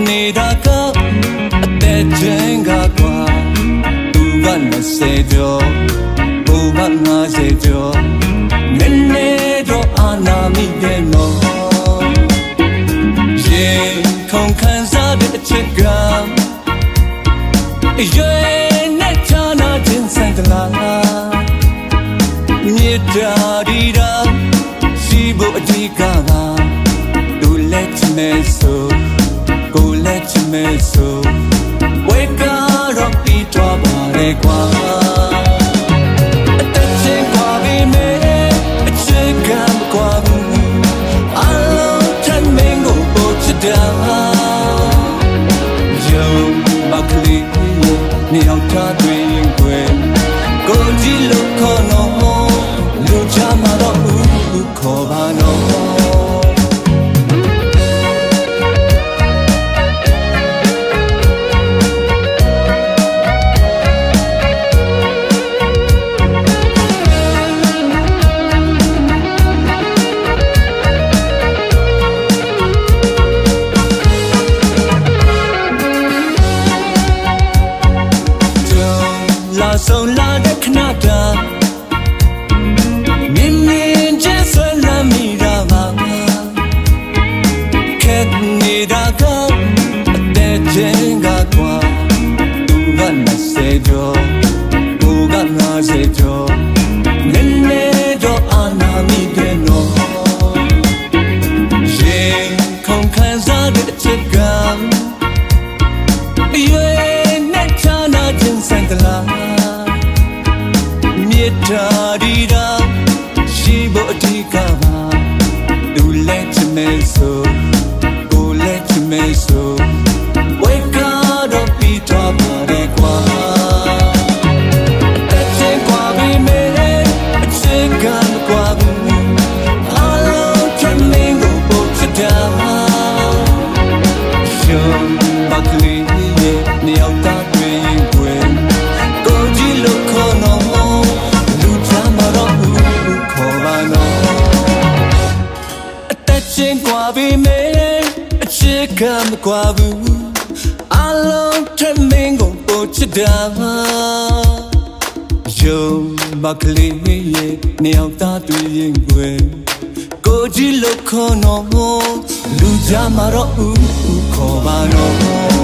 နေတာကအသက်ချင်းကကွာသူက20ကျော်သူက50ကျော်နည်းနည်းတော့အာနာမိတယ်နော်ရင်ခုန်ခံစားတဲ့အချက်ကရွယ်နဲ့ချာနာခြင်းစံတလားမြေတာဒီတာရှိဖို့အဓိကပါသူလက်ချမဲ့ဆိုကိုလက်ချမဲ့ဆိုဝေကတော့ပြီးတော့ပါလေကွာအသက်ချင်းကွာပြီးမယ်အချက်ကမကွာဘူးအလုံးထမင်းကိုပို့ချတာယုံမကလေးမြောက်ထားတွင်ွယ်ကိုကြည့်လို့ခေါ်တော့လူချမှာတော့ဦးခေါ်ပါတော့ဆုံးလာတဲ့ခဏတာမြင်မြင်ချင်းဆွဲလာမိတာပါခက်နေတာကအသက်ချင်းကကွာသူက20ကျော်သူက50ကျော်နည်းနည်းတော့အာနာမိတယ်နော်ရင်ခုန်ခံစားတဲ့အချက်ကရွယ်နဲ့ချာနာခြင်းစံတလားမြေတာဒီတာရှိဖို့အဓိကပါသူလက်ချမဲ့ဆိုကိုလက်ချမဲ့ဆိုဝေကတော့ပြီးတော့ပါလေကွာအချင်းကွာပြီးမယ်အချင်းကမကွာဘူးအလုံးထမင်းကိုပို့ချတာရှုံးပါကလေးရဲ့မြောက်သားတွင်ွယ်ကိုကြည့်လို့ခေါ်တော့ချင်းကွာပြီးမယ်အချက်ကမကွာဘူးအလုံးထမင်းကိုပို့ချတာယုံမကလေးရဲ့မြောက်သားတွေ့ရင်ွယ်ကိုကြည့်လို့ခေါ်တော့လူကြမှာတော့ခေါ်ပါတော့